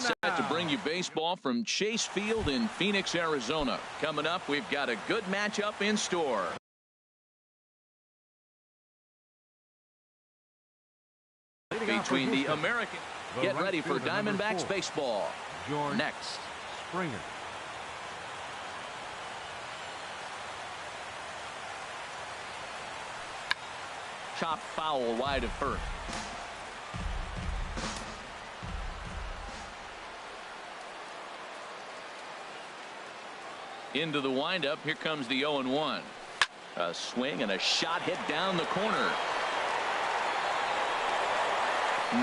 get set to bring you baseball from Chase Field in Phoenix, Arizona. Coming up, we've got a good matchup in store. Between the American. Get ready for Diamondbacks baseball. Next. Springer. Chop foul wide of first. Into the windup. Here comes the 0-1. A swing and a shot hit down the corner.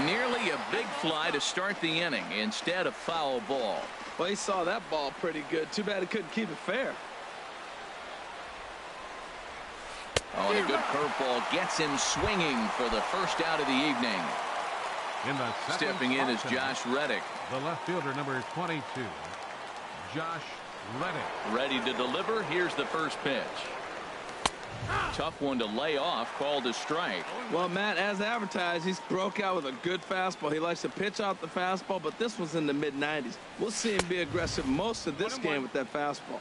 Nearly a big fly to start the inning. Instead, a foul ball. Well, he saw that ball pretty good. Too bad he couldn't keep it fair. Oh, and a good curveball gets him swinging for the first out of the evening. Stepping in is Josh Reddick. The left fielder, number 22, Josh Reddick. Ready to deliver. Here's the first pitch. Tough one to lay off, called a strike. Well, Matt, as advertised, he's broke out with a good fastball. He likes to pitch out the fastball, but this was in the mid-90s. We'll see him be aggressive most of this game with that fastball.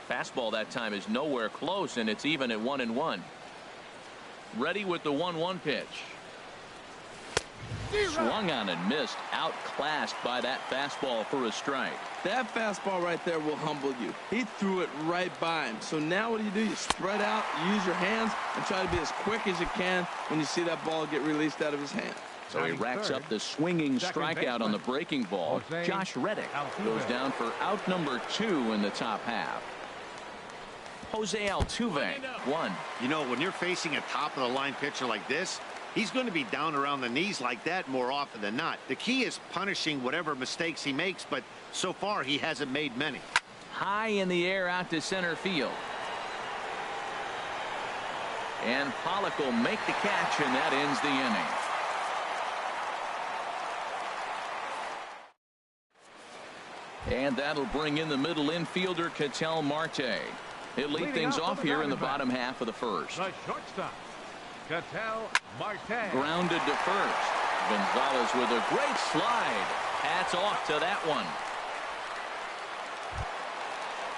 Fastball that time is nowhere close, and it's even at 1-1. Ready with the 1-1 pitch. Swung on and missed. Outclassed by that fastball for a strike. That fastball right there will humble you. He threw it right by him. So now what do? You spread out, you use your hands, and try to be as quick as you can when you see that ball get released out of his hand. So he racks up the swinging strikeout on the breaking ball. Josh Reddick goes down for out number 2 in the top half. Jose Altuve, 1. You know, when you're facing a top-of-the-line pitcher like this, he's going to be down around the knees like that more often than not. The key is punishing whatever mistakes he makes, but so far he hasn't made many. High in the air out to center field. And Pollock will make the catch, and that ends the inning. And that'll bring in the middle infielder, Ketel Marte. He'll lead things off here in the bottom half of the first. The shortstop, Ketel Marte. Grounded to first. Gonzalez with a great slide. Hats off to that one.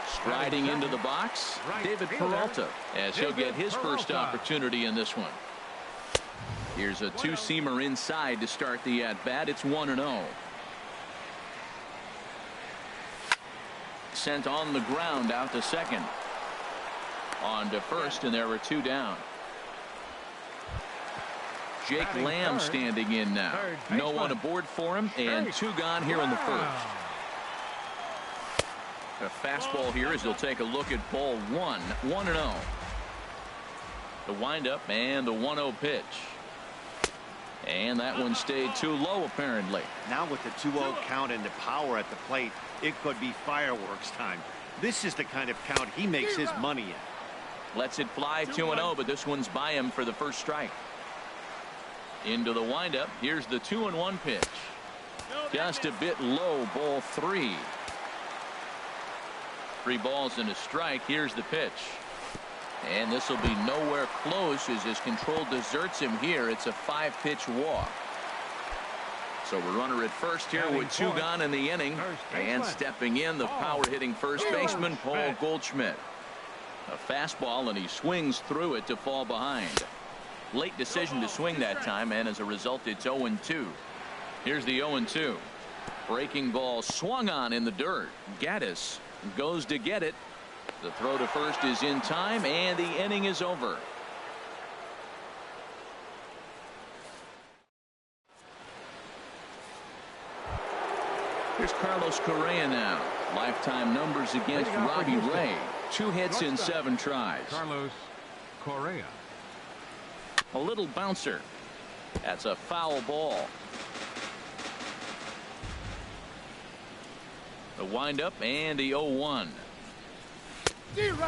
Striding into the box, David Peralta, as he'll get his first opportunity in this one. Here's a two-seamer inside to start the at-bat. It's 1-0. Sent on the ground out to second. On to first, and there were 2 down. Jake Lamb standing in now. No one aboard for him, and 2 gone here in the first. A fastball here as he'll take a look at ball 1. 1-0. The windup and the 1-0 pitch. And that one stayed too low, apparently. Now with the 2-0 count and the power at the plate, it could be fireworks time. This is the kind of count he makes his money in. Lets it fly 2-0, but this one's by him for the first strike. Into the windup. Here's the 2-1 pitch. Just a bit low, ball 3. 3 balls and a strike. Here's the pitch. And this will be nowhere close as his control deserts him here. It's a 5-pitch walk. So we're runner at first here with 2 gone in the inning. And stepping in, the power-hitting first baseman, Paul Goldschmidt. A fastball, and he swings through it to fall behind. Late decision to swing that time, and as a result, it's 0-2. Here's the 0-2. Breaking ball swung on in the dirt. Gaddis goes to get it. The throw to first is in time, and the inning is over. Here's Carlos Correa now. Lifetime numbers against Robbie Ray. 2 hits in 7 tries. Carlos Correa. A little bouncer. That's a foul ball. The windup and the 0-1.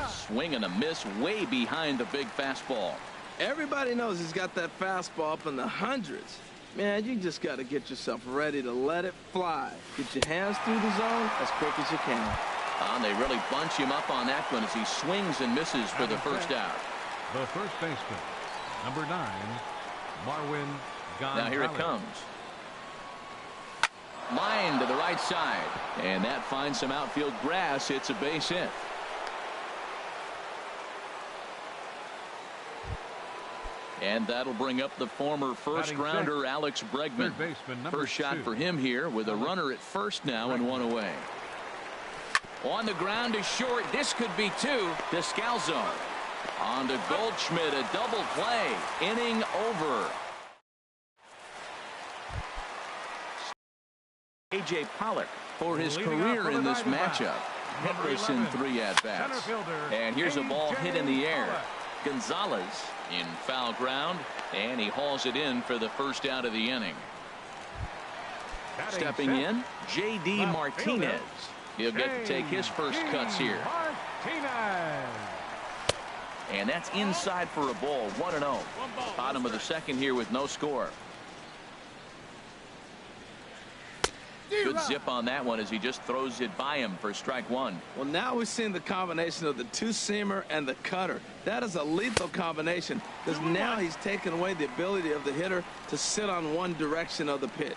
Swing and a miss way behind the big fastball. Everybody knows he's got that fastball up in the hundreds. Man, you just got to get yourself ready to let it fly. Get your hands through the zone as quick as you can. They really bunch him up on that one as he swings and misses for the first out. The first baseman, number 9, Marwin Gonzalez. Now here it comes. Line to the right side. And that finds some outfield grass. It's a base hit. And that'll bring up the former first-rounder Alex Bregman. First shot for him here with a runner at first now and one away. On the ground to short. This could be two. Descalzo. On to Goldschmidt. A double play. Inning over. A.J. Pollock for his career in this matchup. Hitless in 3 at-bats. And here's a ball hit in the air. Gonzalez in foul ground, and he hauls it in for the first out of the inning. Stepping in, J.D. Martinez. He'll get to take his first cuts here. And that's inside for a ball. 1-0. Bottom of the second here with no score. Good zip on that one as he just throws it by him for strike one. Well, now we've seen the combination of the two-seamer and the cutter. That is a lethal combination because now he's taken away the ability of the hitter to sit on one direction of the pitch.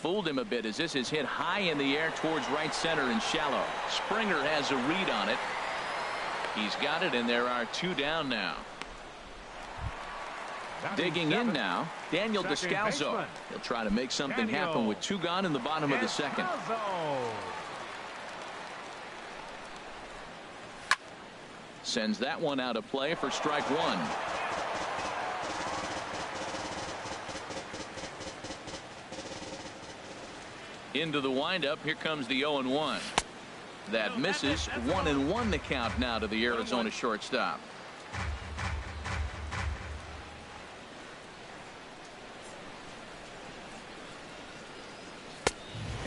Fooled him a bit as this is hit high in the air towards right center and shallow. Springer has a read on it. He's got it, and there are 2 down now. Digging in now, Daniel Descalzo. He'll try to make something happen with 2 gone in the bottom of the second. Sends that one out of play for strike one. Into the windup. Here comes the 0-1. That misses. 1-1 the count now to the Arizona shortstop.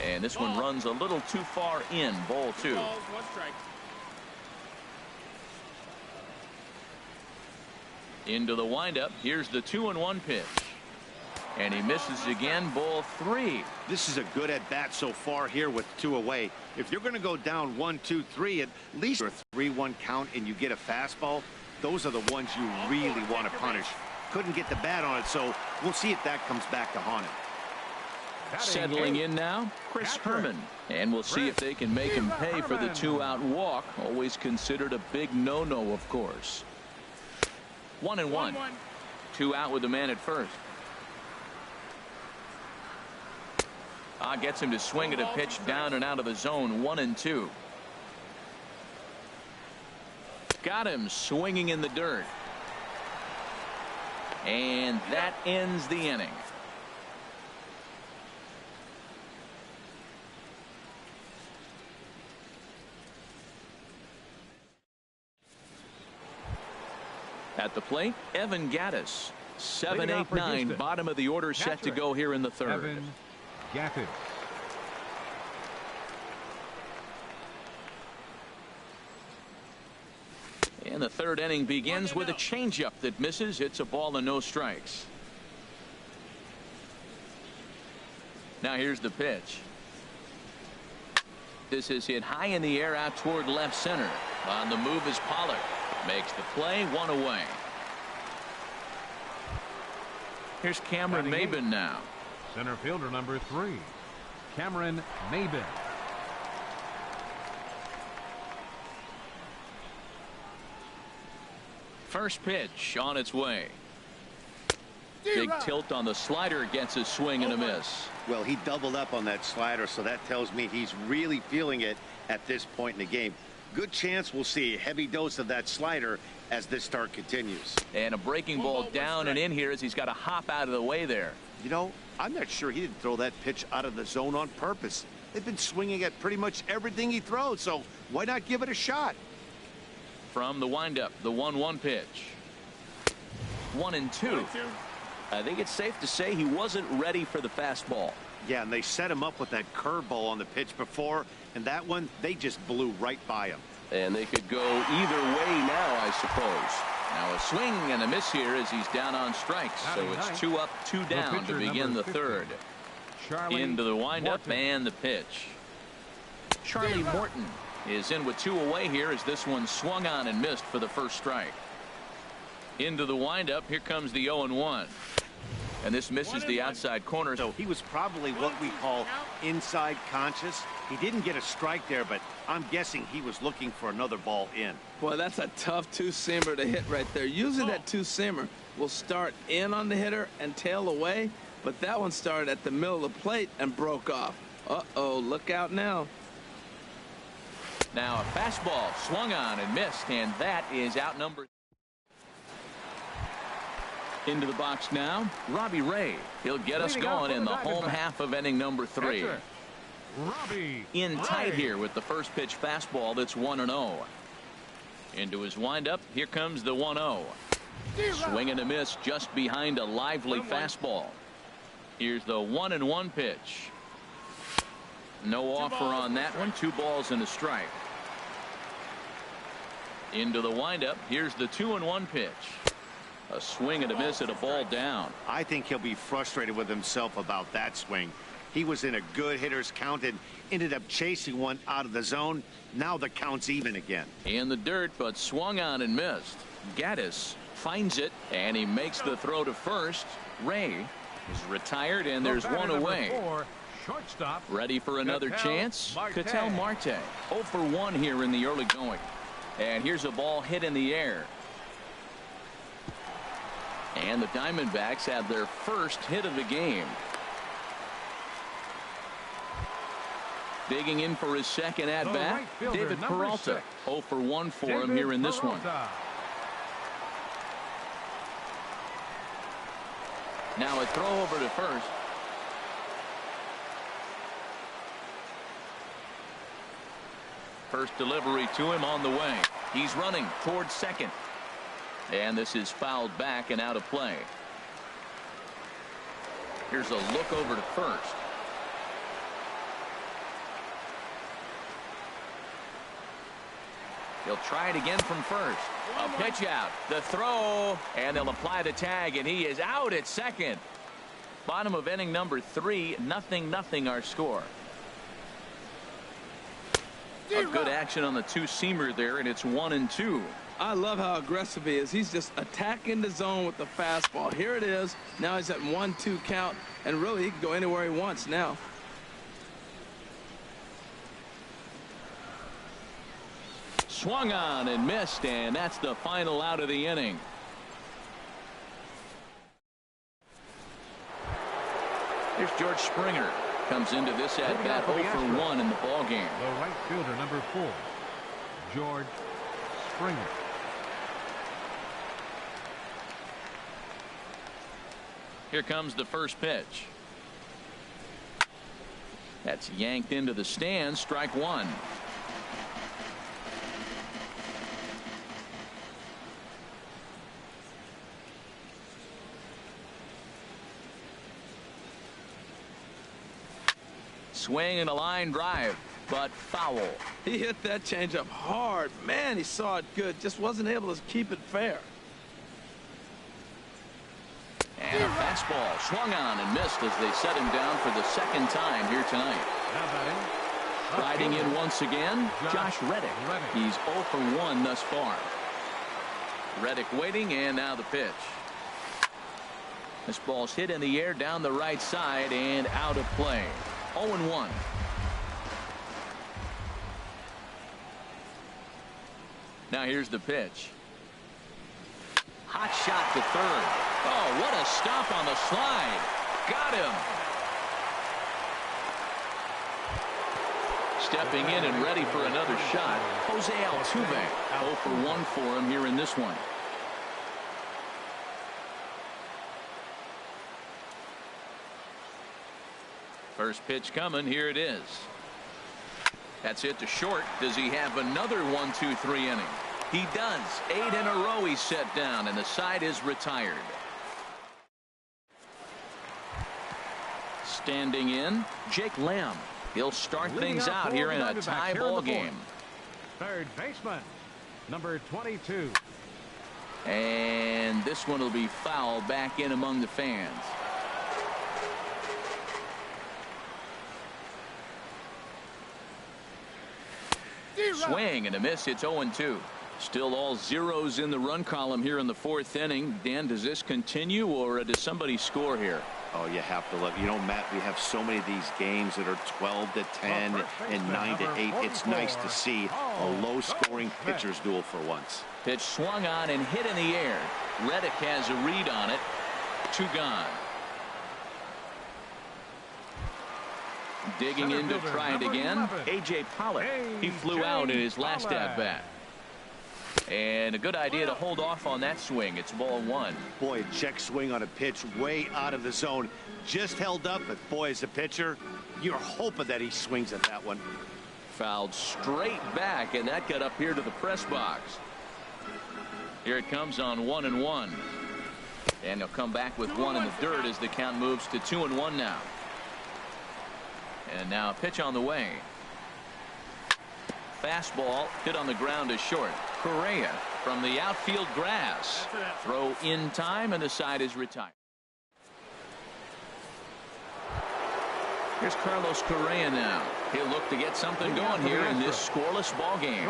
And this one runs a little too far in. Ball 2. Into the windup. Here's the 2-1 pitch. And he misses again. Ball 3. This is a good at bat so far here with 2 away. If you're going to go down 1-2-3, at least a 3-1 count and you get a fastball, those are the ones you really want to punish. Couldn't get the bat on it, so we'll see if that comes back to haunt him. Settling in now, Chris Herman. And we'll see if they can make him pay for the 2-out walk. Always considered a big no-no, of course. 1-1. 2 out with the man at first. Gets him to swing at a pitch down and out of the zone. 1-2. Got him swinging in the dirt. And that ends the inning. At the plate, Evan Gattis. 7, 8, 9. Bottom of the order set to go here in the third. Evan Gattis. And the third inning begins with a changeup that misses. It's a ball and no strikes. Now here's the pitch. This is hit high in the air out toward left center. On the move is Pollock. Makes the play. 1 away. Here's Cameron Maben now. Center fielder number 3, Cameron Maben. First pitch on its way. Big tilt on the slider, gets a swing and a miss. Well, he doubled up on that slider, so that tells me he's really feeling it at this point in the game. Good chance we'll see a heavy dose of that slider as this start continues. And a breaking ball down and in here as he's got to hop out of the way there. You know, I'm not sure he didn't throw that pitch out of the zone on purpose. They've been swinging at pretty much everything he throws, so why not give it a shot? From the windup, the 1-1 pitch. 1-2. I think it's safe to say he wasn't ready for the fastball. Yeah, and they set him up with that curveball on the pitch before, and that one, they just blew right by him. And they could go either way now, I suppose. Now a swing and a miss here as he's down on strikes. So it's 2 up, 2 down to begin the third. Into the windup and the pitch. Charlie Morton is in with 2 away here as this one swung on and missed for the first strike. Into the windup. Here comes the 0-1. And this misses the outside corner. So he was probably what we call inside conscious. He didn't get a strike there, but I'm guessing he was looking for another ball in. Boy, that's a tough two-seamer to hit right there. Usually that two-seamer will start in on the hitter and tail away, but that one started at the middle of the plate and broke off. Uh-oh, look out now. Now a fastball swung on and missed, and that is outnumbered. Into the box now, Robbie Ray. He'll get us going in the home half of inning number 3. In tight here with the first pitch fastball that's 1-0. Into his windup, here comes the 1-0. Swing and a miss just behind a lively fastball. Here's the 1-1 pitch. No offer on that one. 2 balls and a strike. Into the windup, here's the 2-1 pitch. A swing and a miss at a ball down. I think he'll be frustrated with himself about that swing. He was in a good hitter's count and ended up chasing one out of the zone. Now the count's even again. In the dirt, but swung on and missed. Gaddis finds it, and he makes the throw to first. Ray is retired, and there's one away. Shortstop. Ready for another chance? Ketel Marte. 0 for 1 here in the early going. And here's a ball hit in the air. And the Diamondbacks have their first hit of the game. Digging in for his second at bat, David Peralta. 0 for 1 for him here in this one. Now a throw over to first. First delivery to him on the way. He's running towards second. And this is fouled back and out of play. Here's a look over to first. He'll try it again from first. A pitch out. The throw. And they'll apply the tag, and he is out at second. Bottom of inning number 3. 0-0 our score. A good action on the two-seamer there, and it's 1-2. I love how aggressive he is. He's just attacking the zone with the fastball. Here it is. Now he's at 1-2 count, and really he can go anywhere he wants now. Swung on and missed, and that's the final out of the inning. Here's George Springer. Comes into this at bat 0 for 1 in the ball game. The right fielder, number 4, George Springer. Here comes the first pitch. That's yanked into the stands. Strike 1. Swing and a line drive, but foul. He hit that changeup hard. Man, he saw it good. Just wasn't able to keep it fair. And a fastball swung on and missed as they set him down for the second time here tonight. Riding in once again, Josh Reddick. He's 0 for 1 thus far. Reddick waiting, and now the pitch. This ball's hit in the air down the right side and out of play. 0-1. Now here's the pitch. Hot shot to third. Oh, what a stop on the slide. Got him. Stepping in and ready for another shot, Jose Altuve. 0 for 1 for him here in this one. First pitch coming. Here it is. That's it to short. Does he have another 1-2-3 inning? He does. 8 in a row he's set down, and the side is retired. Standing in, Jake Lamb. He'll start things out here in a tie ball game. Third baseman, number 22. And this one will be fouled back in among the fans. Swing and a miss. It's 0-2. Still all zeros in the run column here in the fourth inning. Dan, does this continue, or does somebody score here? Oh, you have to love. You know, Matt, we have so many of these games that are 12-10 and 9-8. It's nice to see a low-scoring pitcher's duel for once. Pitch swung on and hit in the air. Reddick has a read on it. 2 gone. Digging in to try it again. A.J. Pollock. He flew out in his last at-bat. And a good idea to hold off on that swing. It's ball 1. Boy, a check swing on a pitch way out of the zone. Just held up, but boy, as a pitcher, you're hoping that he swings at that one. Fouled straight back, and that got up here to the press box. Here it comes on 1-1. And he'll come back with 1 in the dirt as the count moves to 2-1 now. And now a pitch on the way. Fastball hit on the ground is short. Correa from the outfield grass. Throw in time, and the side is retired. Here's Carlos Correa now. He'll look to get something going here in this scoreless ball game.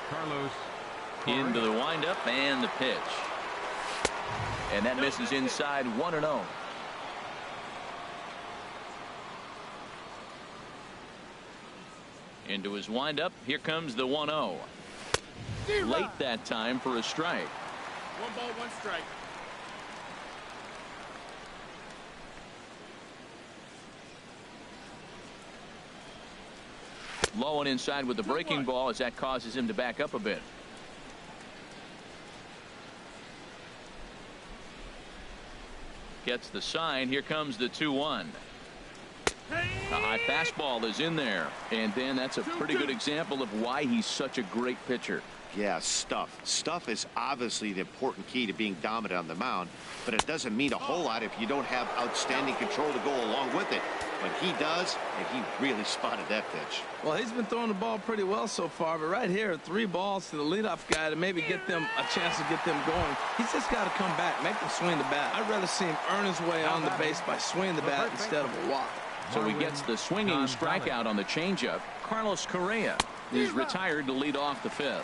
Carlos Into the windup and the pitch. And that misses inside 1-0. Into his windup. Here comes the 1-0. Late that time for a strike. 1 ball, 1 strike. Low and inside with the breaking ball as that causes him to back up a bit. Gets the sign. Here comes the 2-1. The high fastball is in there, and then that's a pretty good example of why he's such a great pitcher. Yeah, stuff. Stuff is obviously the important key to being dominant on the mound, but it doesn't mean a whole lot if you don't have outstanding control to go along with it. But he does, and he really spotted that pitch. Well, he's been throwing the ball pretty well so far, but right here, 3 balls to the leadoff guy to maybe get them a chance to get them going. He's just got to come back, make them swing the bat. I'd rather see him earn his way on the base by swinging the bat instead of a walk. So he gets the swinging strikeout on the changeup. Carlos Correa is retired to lead off the 5th.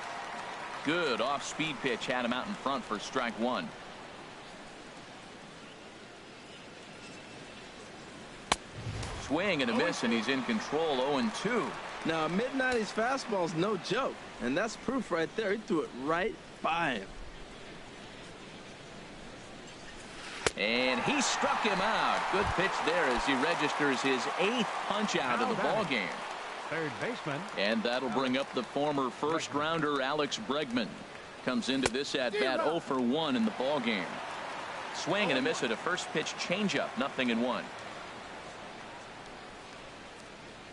Good off-speed pitch had him out in front for strike 1. Swing and a miss, and he's in control. 0-2. Now, a mid-90s fastball is no joke, and that's proof right there. He threw it right by him. And he struck him out. Good pitch there as he registers his 8th punch out of the ball game. third baseman. And that'll bring up the former first-rounder Alex Bregman. Comes into this at-bat 0 for 1 in the ball game. Swing and a miss at a first pitch changeup. 0-1.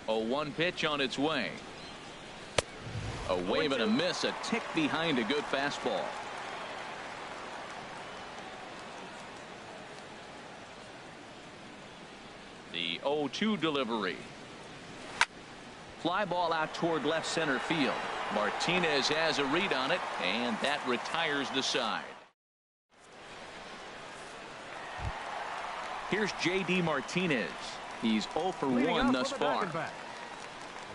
0-1 pitch on its way. A wave and a miss, a tick behind a good fastball. The 0-2 delivery. Fly ball out toward left center field. Martinez has a read on it, and that retires the side. Here's J.D. Martinez. He's 0 for 1 thus far.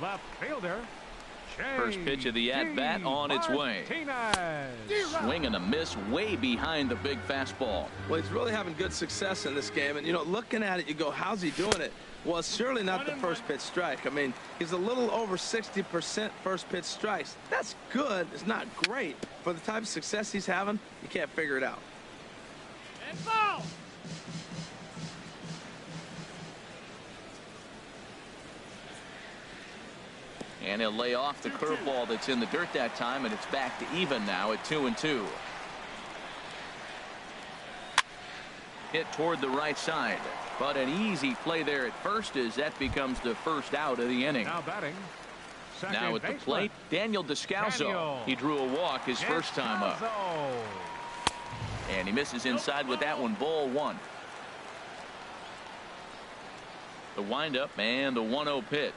Left fielder. First pitch of the at-bat on its way. Swing and a miss way behind the big fastball. Well, he's really having good success in this game. And, you know, looking at it, you go, how's he doing it? Well, it's surely not the first pitch strike. I mean, he's a little over 60% first pitch strikes. That's good. It's not great. For the type of success he's having, you can't figure it out. And foul. And he'll lay off the curveball that's in the dirt that time, and it's back to even now at 2-2. Hit toward the right side, but an easy play there at first as that becomes the first out of the inning. Now batting. Now at the plate, Daniel Descalso. He drew a walk his first time up. And he misses inside with that one. Ball 1. The windup and the 1-0 pitch.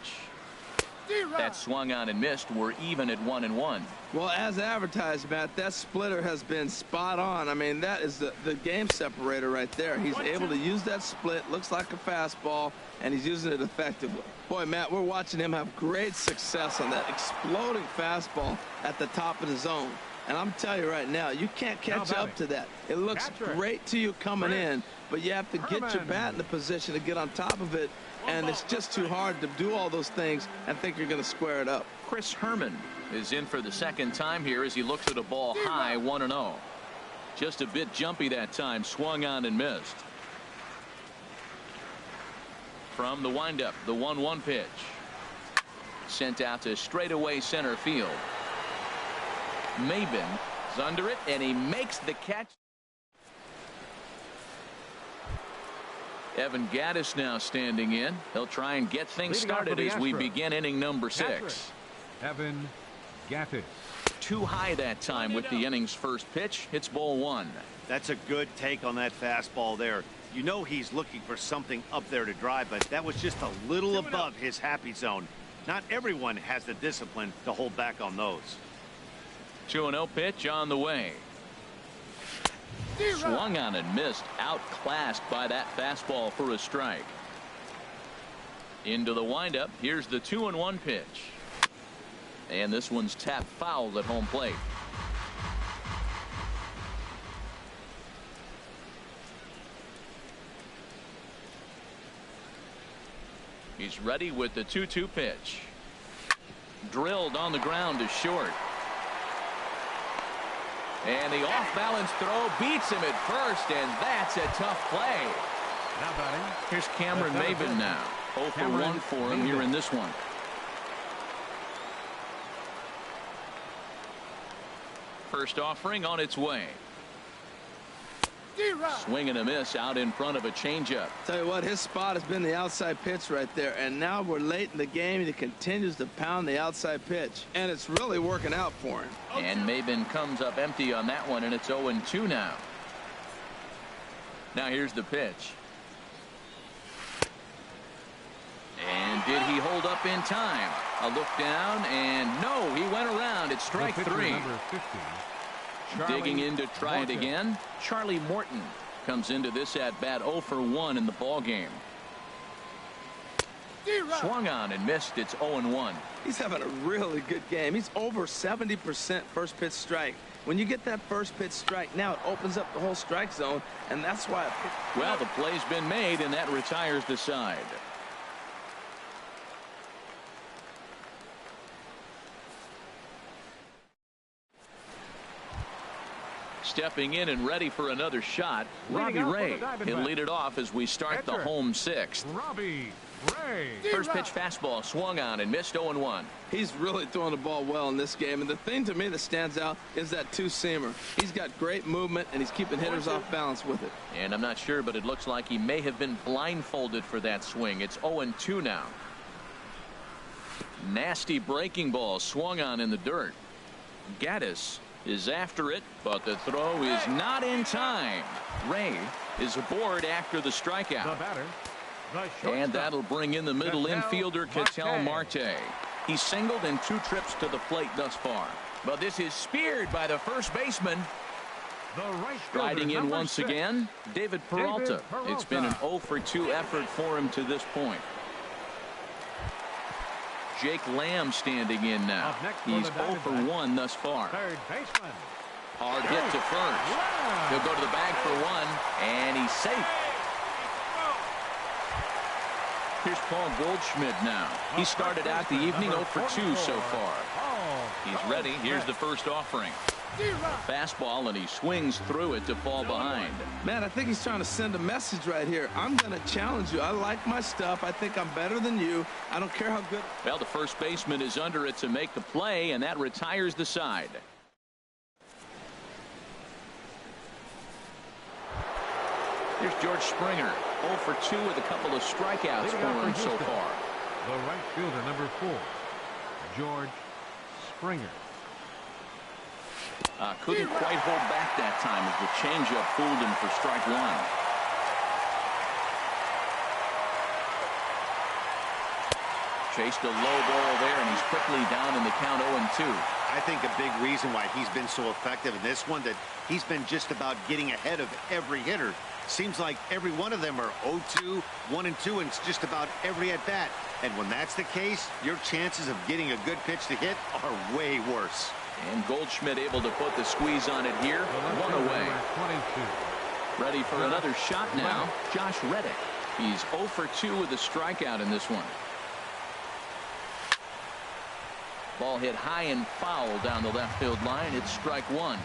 That swung on and missed. We're even at 1-1. Well, as advertised, Matt, that splitter has been spot on. I mean, that is the game separator right there. He's able to use that split, looks like a fastball, and he's using it effectively. Boy, Matt, we're watching him have great success on that exploding fastball at the top of the zone. And I'm telling you right now, you can't catch up to that. It looks great to you coming in, but you have to get your bat in the position to get on top of it, and it's just too hard to do all those things and think you're going to square it up. Chris Herman is in for the second time here as he looks at a ball high, 1-0. Just a bit jumpy that time, swung on and missed. From the windup, the 1-1 pitch. Sent out to straightaway center field. Maben is under it, and he makes the catch. Evan Gattis now standing in. He'll try and get things started as we begin inning number 6. Evan Gattis. Too high that time with the inning's first pitch. It's ball 1. That's a good take on that fastball there. You know he's looking for something up there to drive, but that was just a little above his happy zone. Not everyone has the discipline to hold back on those. 2-0 pitch on the way. Swung on and missed, outclassed by that fastball for a strike. Into the windup. Here's the 2-1 pitch. And this one's tapped foul at home plate. He's ready with the 2-2 pitch. Drilled on the ground to short. And the off-balance throw beats him at first, and that's a tough play. Now batting. Here's Cameron Maben now. 0 for 1 for him here in this one. First offering on its way. Swing and a miss out in front of a changeup. Tell you what, his spot has been the outside pitch right there, and now we're late in the game, and he continues to pound the outside pitch, and it's really working out for him. And Maben comes up empty on that one, and it's 0-2 now. Now here's the pitch. And did he hold up in time? A look down, and no, he went around. It's strike 3. Number 50. Digging in to try it again. Charlie Morton comes into this at bat 0 for 1 in the ball game. Swung on and missed. It's 0-1. He's having a really good game. He's over 70% first pitch strike. When you get that first pitch strike, now it opens up the whole strike zone, and that's why. Well, the play's been made, and that retires the side. Stepping in and ready for another shot, Robbie Ray. He'll lead it off as we start the home 6th. Robbie Ray. First pitch fastball swung on and missed 0-1. He's really throwing the ball well in this game, and the thing to me that stands out is that two-seamer. He's got great movement, and he's keeping hitters off balance with it. And I'm not sure, but it looks like he may have been blindfolded for that swing. It's 0-2 now. Nasty breaking ball swung on in the dirt. Gattis is after it, but the throw is not in time. Ray is aboard after the strikeout. The batter, and that'll bring in the middle infielder, Ketel Marte. He's singled in 2 trips to the plate thus far. But this is speared by the first baseman. Striding in once again, David Peralta. It's been an 0 for 2 effort for him to this point. Jake Lamb standing in now. He's 0 for 1 thus far. Third baseman. Hard hit to first. He'll go to the bag for 1, and he's safe. Here's Paul Goldschmidt now. He started out the evening 0 for 2 so far. He's ready. Here's the first offering. Fastball, and he swings through it to fall behind. Man, I think he's trying to send a message right here. I'm going to challenge you. I like my stuff. I think I'm better than you. I don't care how good. Well, the first baseman is under it to make the play, and that retires the side. Here's George Springer, 0 for 2 with a couple of strikeouts for him so far. The right fielder, number 4, George Springer. Couldn't quite hold back that time as the changeup fooled him for strike 1. Chased a low ball there, and he's quickly down in the count 0-2. I think a big reason why he's been so effective in this one, that he's been just about getting ahead of every hitter. Seems like every one of them are 0-2, 1-2, and it's just about every at-bat. And when that's the case, your chances of getting a good pitch to hit are way worse. And Goldschmidt able to put the squeeze on it here. One away. 22. Ready for another shot now. Josh Reddick. He's 0 for 2 with a strikeout in this one. Ball hit high and foul down the left field line. It's strike one.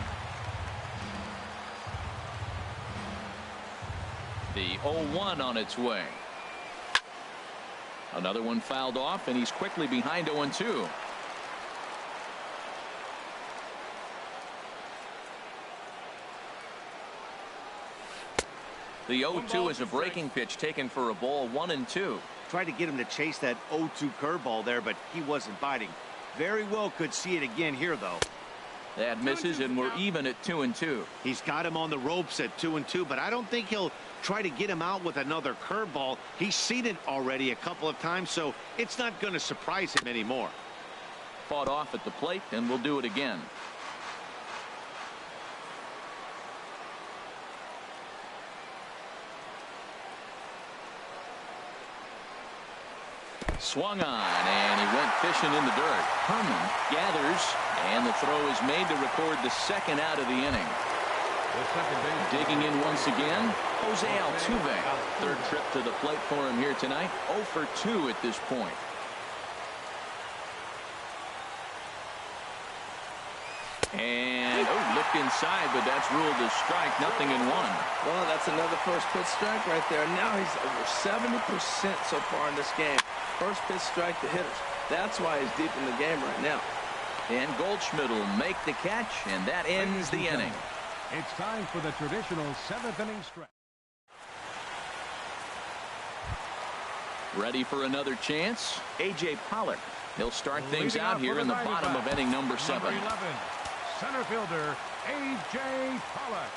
The 0-1 on its way. Another one fouled off, and he's quickly behind 0-2. The 0-2 is a breaking pitch taken for a ball. 1-2. Tried to get him to chase that 0-2 curveball there, but he wasn't biting. Very well could see it again here, though. That misses, and we're even at 2-2. He's got him on the ropes at 2-2, but I don't think he'll try to get him out with another curveball. He's seen it already a couple of times, so it's not going to surprise him anymore. Fought off at the plate, and we'll do it again. Swung on, and he went fishing in the dirt. Herman gathers, and the throw is made to record the second out of the inning. Digging in once again, Jose Altuve. Third trip to the plate for him here tonight. 0 for 2 at this point. And looked inside, but that's ruled as strike. 0-1. Well, that's another first pitch strike right there. Now he's over 70% so far in this game. First pitch strike to hitters. That's why he's deep in the game right now. And Goldschmidt will make the catch, and that ends the inning. It's time for the traditional 7th inning stretch. Ready for another chance? A.J. Pollock. He'll start things out here in the bottom of inning number 7. Number 11, center fielder A.J. Pollock.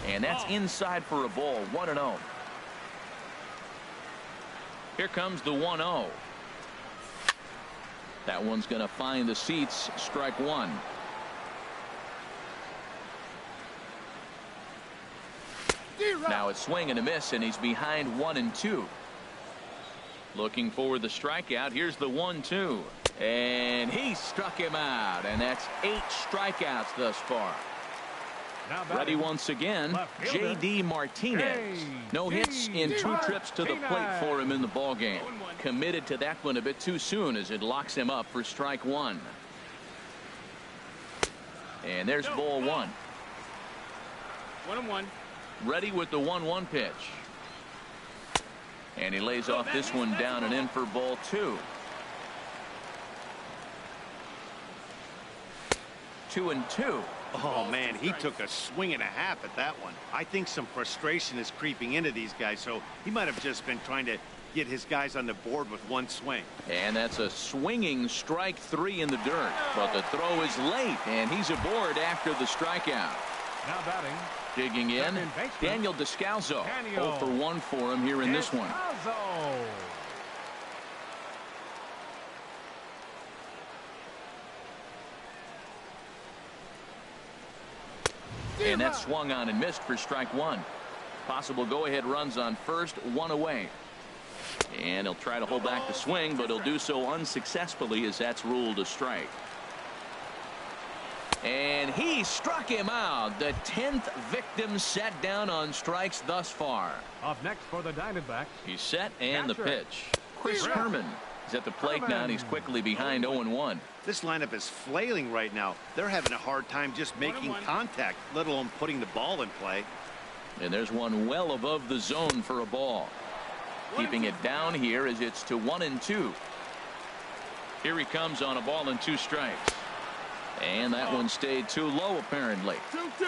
And that's inside for a ball. 1-0. Here comes the 1-0. That one's going to find the seats. Strike one. Now it's swing and a miss, and he's behind 1-2. Looking for the strikeout. Here's the 1-2. And he struck him out, and that's 8 strikeouts thus far. Ready once again, J.D. Martinez. No hits in 2 trips to the plate for him in the ballgame. Committed to that one a bit too soon as it locks him up for strike one. And there's ball one. 1-1. Ready with the 1-1 pitch. And he lays off this one down and in for ball 2. 2-2. Oh, man, he took a swing and a half at that one. I think some frustration is creeping into these guys, so he might have just been trying to get his guys on the board with one swing. And that's a swinging strike 3 in the dirt. But the throw is late, and he's aboard after the strikeout. Now batting. Digging in, Daniel Descalso. 0 for 1 for him here in this one. And that swung on and missed for strike one. Possible go-ahead runs on first, 1 away. And he'll try to hold back the swing, but he'll do so unsuccessfully as that's ruled a strike. And he struck him out. The 10th victim set down on strikes thus far. Up next for the Diamondbacks. He's set and the pitch. Chris Herman is at the plate now, and he's quickly behind 0-1. This lineup is flailing right now. They're having a hard time just making contact, let alone putting the ball in play. And there's one well above the zone for a ball. Keeping it down here as it's to 1-2. Here he comes on a ball and 2 strikes. And that one stayed too low, apparently. 2-2.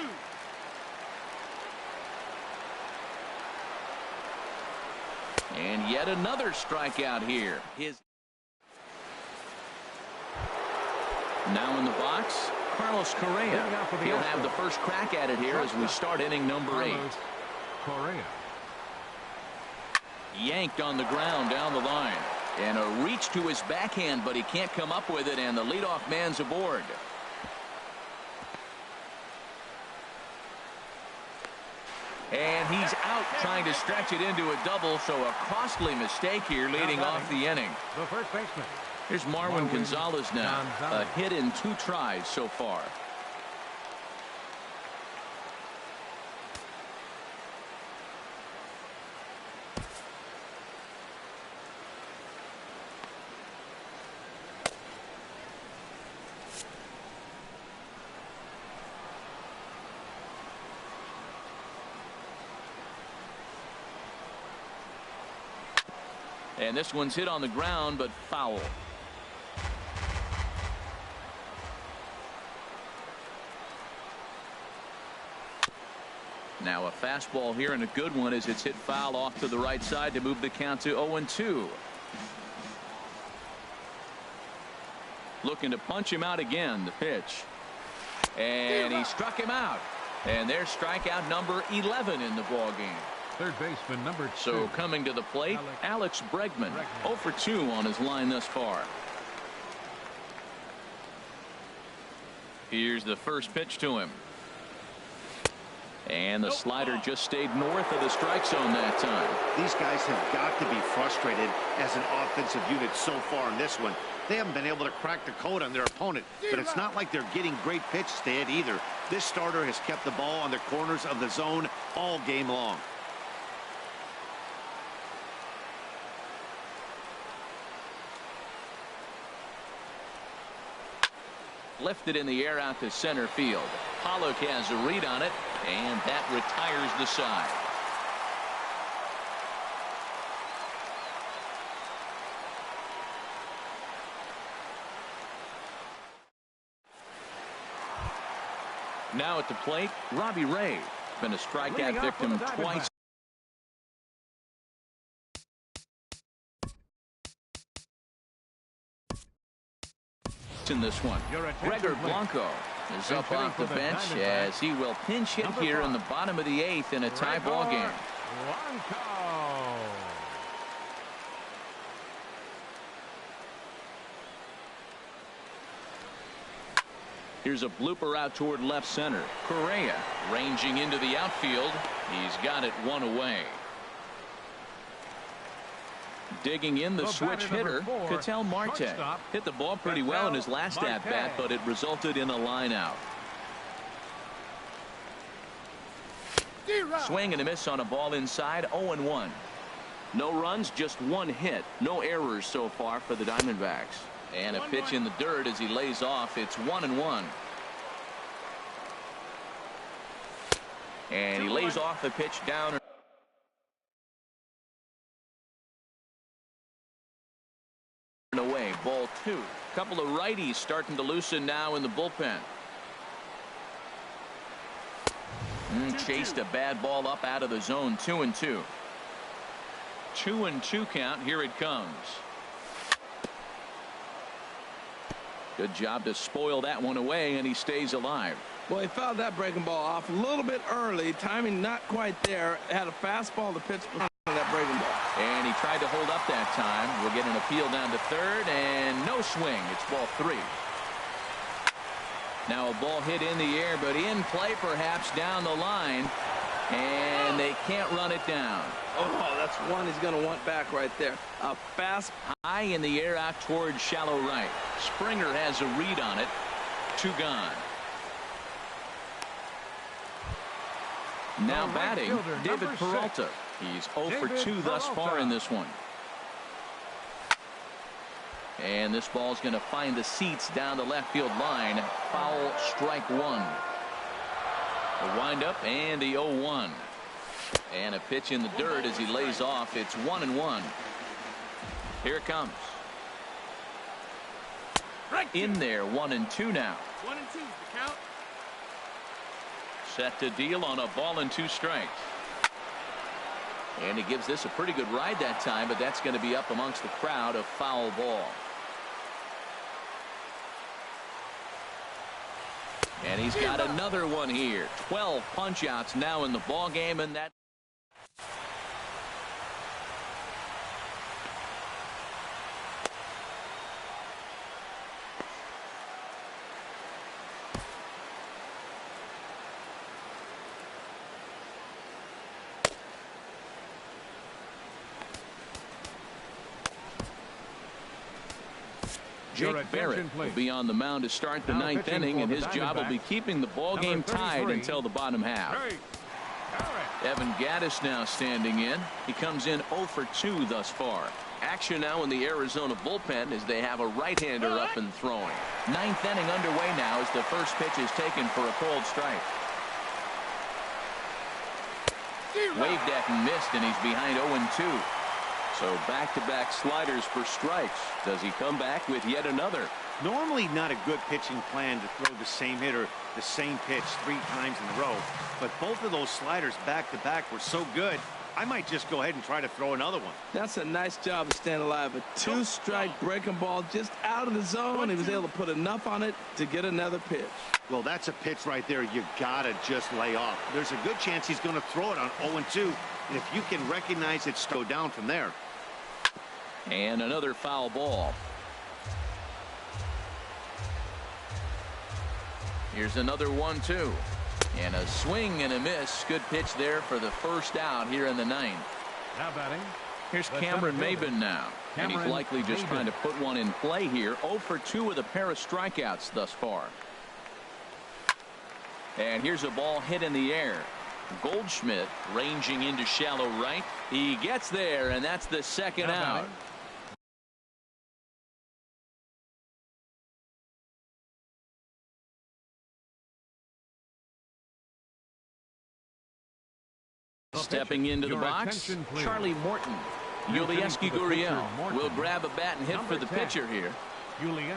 And yet another strikeout here. Now in the box, Carlos Correa. He'll have the first crack at it here as we start inning number 8. Correa. Yanked on the ground down the line. And a reach to his backhand, but he can't come up with it, and the leadoff man's aboard. And he's out trying to stretch it into a double, so a costly mistake here leading off the inning. The first baseman. Here's Marwin Gonzalez now. A hit in 2 tries so far. And this one's hit on the ground, but foul. Now a fastball here and a good one as it's hit foul off to the right side to move the count to 0-2. Looking to punch him out again. The pitch. And he struck him out. And there's strikeout number 11 in the ball game. Third baseman number 2. So coming to the plate, Alex Bregman. 0 for 2 on his line thus far. Here's the first pitch to him. And the slider just stayed north of the strike zone that time. These guys have got to be frustrated as an offensive unit so far in this one. They haven't been able to crack the code on their opponent, but it's not like they're getting great pitches to hit either. This starter has kept the ball on the corners of the zone all game long. Lifted in the air out to center field. Pollock has a read on it, and that retires the side. Now at the plate, Robbie Ray. Been a strikeout victim twice. In this one, Gregor Blanco is up off the bench as he will pinch hit here in the bottom of the 8th in a tie ball game. Here's a blooper out toward left center. Correa ranging into the outfield. He's got it 1 away. Digging in the switch hitter, Ketel Marte. Hit the ball pretty well in his last at-bat, but it resulted in a line out. Swing and a miss on a ball inside, 0-1. No runs, just 1 hit. No errors so far for the Diamondbacks. And a pitch in the dirt as he lays off. It's 1-1. And he lays off the pitch down. Away, ball 2. Couple of righties starting to loosen now in the bullpen. Chased a bad ball up out of the zone. 2-2. 2-2 count. Here it comes. Good job to spoil that one away, and he stays alive. Well, he fouled that breaking ball off a little bit early. Timing not quite there. Had a fastball to pitch behind that breaking ball. And he tried to hold up that time. We'll get an appeal down to third, and no swing. It's ball 3. Now a ball hit in the air, but in play perhaps down the line, and they can't run it down. Oh, that's one he's going to want back right there. A fast high in the air out towards shallow right. Springer has a read on it. 2 gone. Now batting, David Peralta. He's 0 for 2 thus far in this one. And this ball's going to find the seats down the left field line. Foul, strike 1. The windup and the 0-1. And a pitch in the dirt as he lays off. It's 1-1. Here it comes. in there. 1-2 now. 1-2's the count. Set to deal on a ball and 2 strikes. And he gives this a pretty good ride that time, but that's going to be up amongst the crowd. A foul ball. And he's got another one here. 12 punch-outs now in the ball game, and that. Jake Barrett will be on the mound to start the ninth inning, and his job will be keeping the ball game tied until the bottom half. Evan Gaddis now standing in. He comes in 0 for 2 thus far. Action now in the Arizona bullpen as they have a right-hander up and throwing. Ninth inning underway now as the first pitch is taken for a cold strike. Waved at and missed, and he's behind 0-2. So back-to-back sliders for strikes. Does he come back with yet another? Normally not a good pitching plan to throw the same hitter the same pitch 3 times in a row. But both of those sliders back-to-back were so good, I might just go ahead and try to throw another one. That's a nice job of staying alive. A 2-strike breaking ball just out of the zone. He was able to put enough on it to get another pitch. Well, that's a pitch right there you gotta just lay off. There's a good chance he's going to throw it on 0-2. And if you can recognize it, go down from there. And another foul ball. Here's another 1-2. And a swing and a miss. Good pitch there for the first out here in the ninth. Now batting. Here's Cameron Maben now. And he's likely just trying to put one in play here. 0 for 2 with a pair of strikeouts thus far. And here's a ball hit in the air. Goldschmidt ranging into shallow right. He gets there, and that's the second out. Stepping into the box, Charlie Morton. Yulieski Gurriel will grab a bat and hit for the pitcher here. Yulieski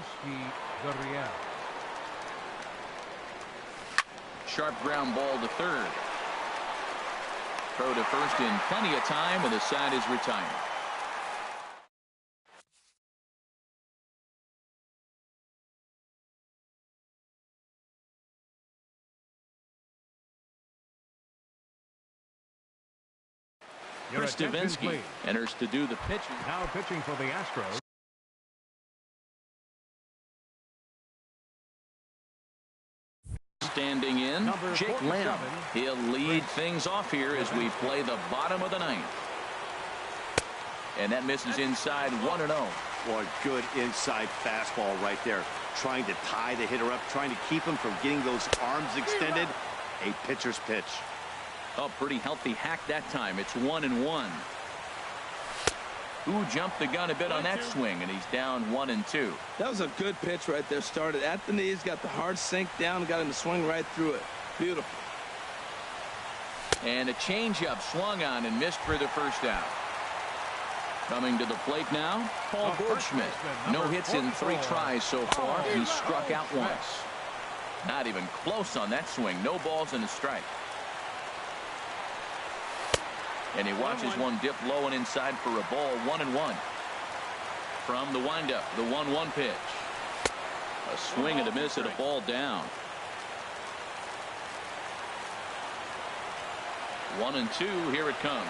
Gurriel. Sharp ground ball to third. Throw to first in plenty of time, and the side is retired. Chris Davinsky enters to do the pitching. Now pitching for the Astros. Standing in, Jake Lamb. He'll lead things off here as we play the bottom of the ninth. And that misses inside 1-0. Boy, good inside fastball right there. Trying to tie the hitter up, trying to keep him from getting those arms extended. A pitcher's pitch. Oh, pretty healthy hack that time. It's 1-1. Ooh, jumped the gun a bit on that swing, and he's down 1-2. That was a good pitch right there. Started at the knees, got the hard sink down, got him to swing right through it. Beautiful. And a changeup swung on and missed for the first out. Coming to the plate now, Paul Goldschmidt. No hits in 3 tries so far. He struck out once. Not even close on that swing. No balls and a strike. And he watches one dip low and inside for a ball. 1-1. From the windup, the 1-1 pitch. A swing and a miss at a ball down. 1-2. Here it comes.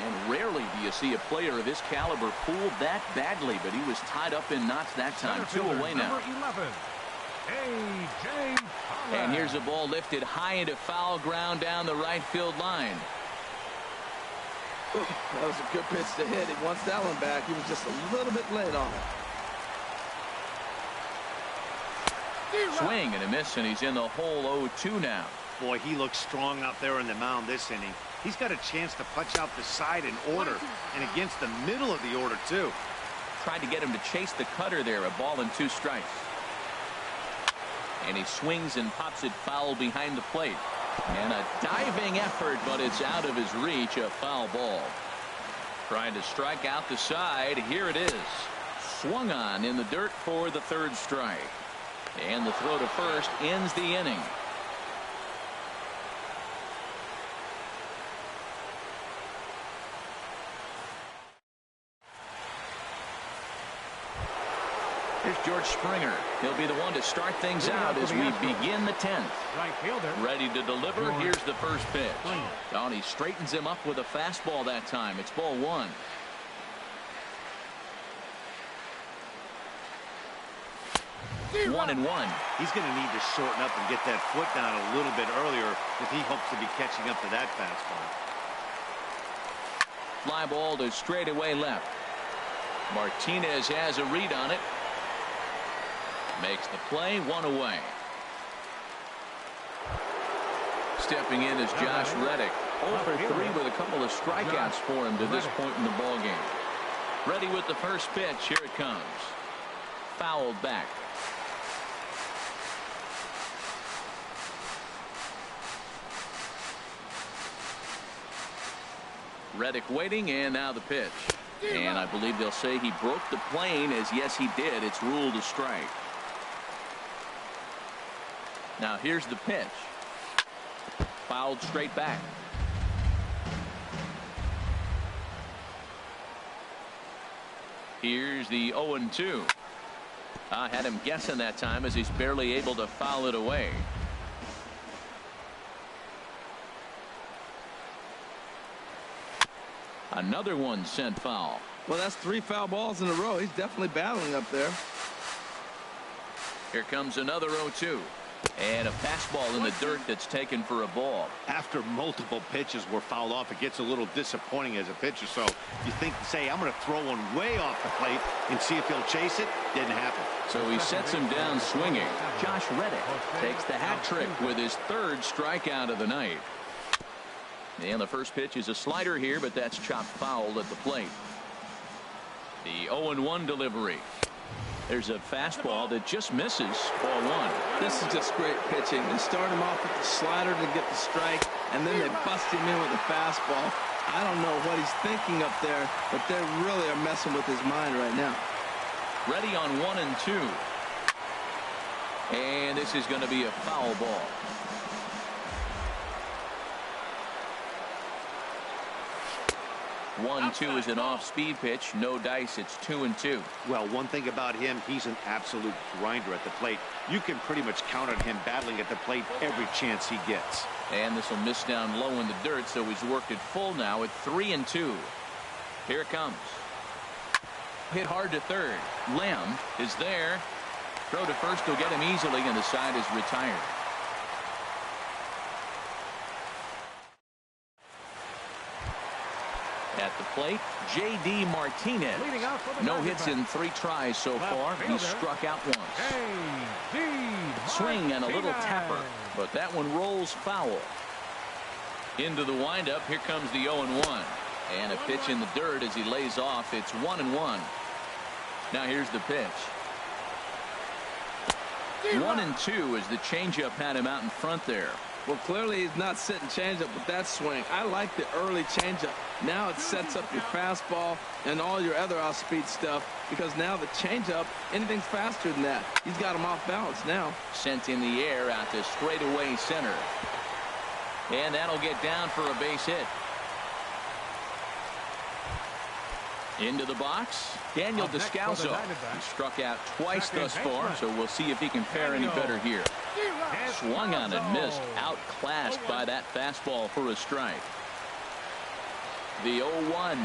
And rarely do you see a player of his caliber fooled that badly, but he was tied up in knots that time. 2 away now. Number 11, A.J. Pollock. And here's a ball lifted high into foul ground down the right field line. That was a good pitch to hit. He wants that one back. He was just a little bit late on it. Swing and a miss, and he's in the hole 0-2 now. Boy, he looks strong out there in the mound this inning. He's got a chance to punch out the side in order, and against the middle of the order, too. Tried to get him to chase the cutter there. A ball and 2 strikes. And he swings and pops it foul behind the plate. And a diving effort, but it's out of his reach. A foul ball. Trying to strike out the side. Here it is. Swung on in the dirt for the third strike. And the throw to first ends the inning. Here's George Springer. He'll be the one to start things out as we begin the 10th. Right fielder. Ready to deliver. Here's the first pitch. And he straightens him up with a fastball that time. It's ball one. One and one. He's going to need to shorten up and get that foot down a little bit earlier if he hopes to be catching up to that fastball. Fly ball to straightaway left. Martinez has a read on it. Makes the play, one away. Stepping in is Josh Reddick. 0 for 3 with a couple of strikeouts for him to this point in the ball game. Ready with the first pitch. Here it comes. Fouled back. Reddick waiting, and now the pitch. And I believe they'll say he broke the plane, as yes he did. It's ruled a strike. Now here's the pitch. Fouled straight back. Here's the 0-2. I had him guessing that time as he's barely able to foul it away. Another one sent foul. Well, that's 3 foul balls in a row. He's definitely battling up there. Here comes another 0-2. And a fastball in the dirt that's taken for a ball. After multiple pitches were fouled off, it gets a little disappointing as a pitcher. So you think, say, I'm going to throw one way off the plate and see if he'll chase it. Didn't happen. So he sets him down swinging. Josh Reddick takes the hat trick with his 3rd strikeout of the night. And the first pitch is a slider here, but that's chopped foul at the plate. The 0-1 delivery. There's a fastball that just misses. Ball one. This is just great pitching. They start him off with the slider to get the strike, and then they bust him in with a fastball. I don't know what he's thinking up there, but they really are messing with his mind right now. Ready on 1 and 2. And this is going to be a foul ball. 1-2 is an off-speed pitch. No dice. It's 2-2. Well, one thing about him, he's an absolute grinder at the plate. You can pretty much count on him battling at the plate every chance he gets. And this will miss down low in the dirt, so he's worked it full now at 3-2. Here it comes. Hit hard to third. Lamb is there. Throw to first will get him easily, and the side is retired. At the plate, J.D. Martinez. No hits in 3 tries so far. He's struck out once. Swing and a little tapper, but that one rolls foul. Into the windup, here comes the 0-1. And a pitch in the dirt as he lays off. It's 1-1. Now here's the pitch. 1-2 as the changeup had him out in front there. Well, clearly he's not sitting changeup with that swing. I like the early changeup. Now it sets up your fastball and all your other off-speed stuff, because now the changeup, anything's faster than that. He's got him off balance now. Sent in the air out to straightaway center. And that'll get down for a base hit. Into the box, Daniel Descalso. He struck out twice thus far, so we'll see if he can fare any better here. Swung on and missed, outclassed by that fastball for a strike. The 0-1.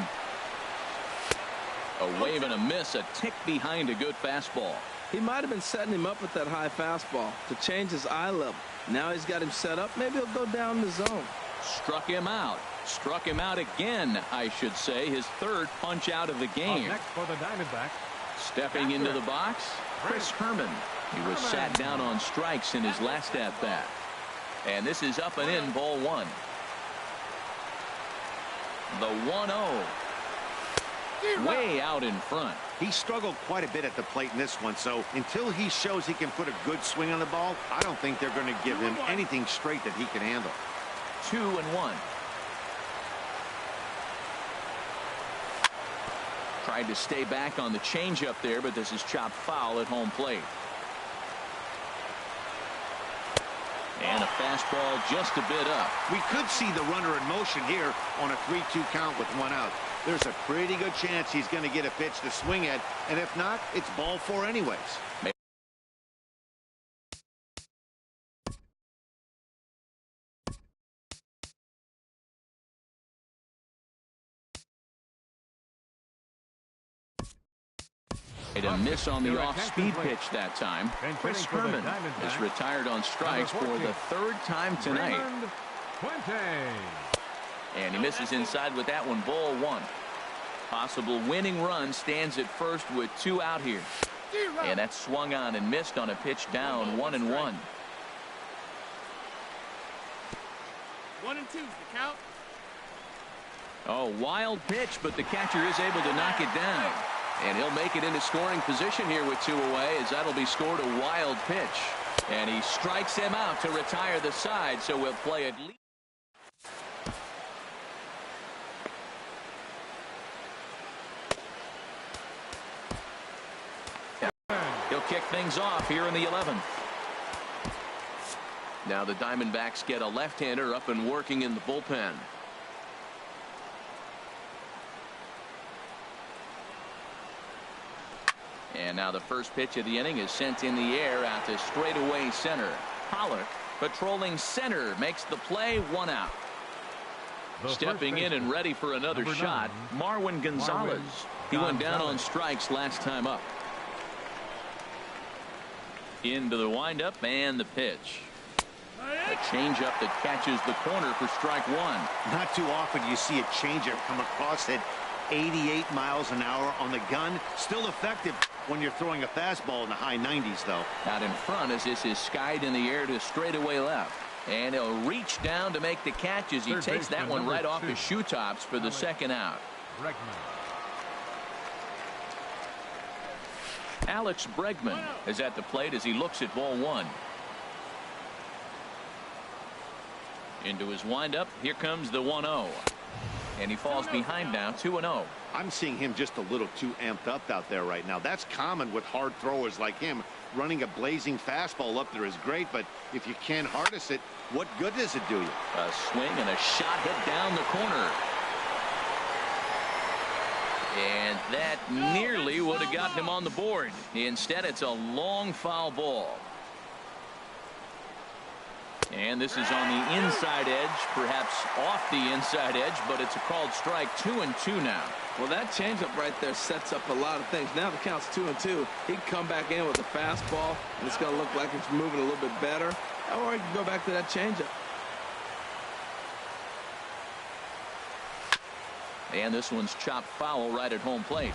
A wave and a miss, a tick behind a good fastball. He might have been setting him up with that high fastball to change his eye level. Now he's got him set up. Maybe he'll go down the zone. Struck him out. Struck him out again, I should say. His 3rd punch out of the game. Next for the Diamondbacks. Stepping into the box, Chris Herman. He was sat down on strikes in his last at-bat. And this is up and in, ball one. The 1-0. Way out in front. He struggled quite a bit at the plate in this one, so until he shows he can put a good swing on the ball, I don't think they're going to give him anything straight that he can handle. 2-1. Tried to stay back on the changeup there, but this is chopped foul at home plate. And a fastball just a bit up. We could see the runner in motion here on a 3-2 count with 1 out. There's a pretty good chance he's going to get a pitch to swing at, and if not, it's ball 4 anyways. A miss on the off-speed pitch that time. Chris Herman is retired on strikes for the 3rd time tonight. And he misses inside with that one, ball 1. Possible winning run stands at first with 2 out here. And that's swung on and missed on a pitch down, 1-1. 1-2 is the count. Oh, wild pitch, but the catcher is able to knock it down. And he'll make it into scoring position here with 2 away, as that'll be scored a wild pitch. And he strikes him out to retire the side, so we'll play at least. He'll kick things off here in the 11th. Now the Diamondbacks get a left-hander up and working in the bullpen. And now the first pitch of the inning is sent in the air out to straightaway center. Pollock patrolling center makes the play, 1 out. Stepping in and ready for another shot, Marwin Gonzalez. He went down on strikes last time up. Into the windup and the pitch. A changeup that catches the corner for strike 1. Not too often you see a changeup come across at 88 miles an hour on the gun. Still effective when you're throwing a fastball in the high 90s, though. Out in front as this is skied in the air to straightaway left. And he'll reach down to make the catch as he takes that one right off his shoe tops for the 2nd out. Alex Bregman is at the plate as he looks at ball 1. Into his windup. Here comes the 1-0. And he falls behind now, 2-0. I'm seeing him just a little too amped up out there right now. That's common with hard throwers like him. Running a blazing fastball up there is great, but if you can't harness it, what good does it do you? A swing and a shot hit down the corner. And that nearly would have gotten him on the board. Instead, it's a long foul ball. And this is on the inside edge, perhaps off the inside edge, but it's a called strike. 2-2 now. Well, that changeup right there sets up a lot of things. Now the count's 2-2. He can come back in with a fastball, and it's going to look like it's moving a little bit better. Or he can go back to that changeup. And this one's chopped foul right at home plate.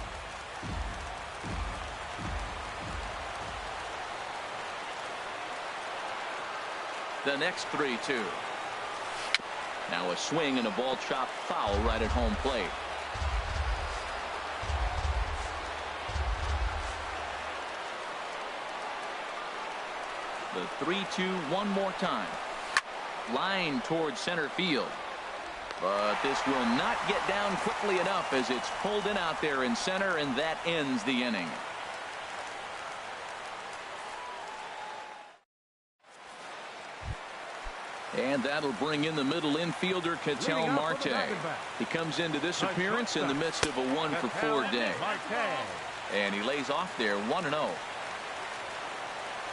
The next 3-2. Now a swing and a ball chopped foul right at home plate. The 3-2 one more time. Line towards center field. But this will not get down quickly enough as it's pulled in out there in center, and that ends the inning. And that'll bring in the middle infielder, Ketel Marte. He comes into this appearance in the midst of a 1-for-4 day. And he lays off there, 1-0.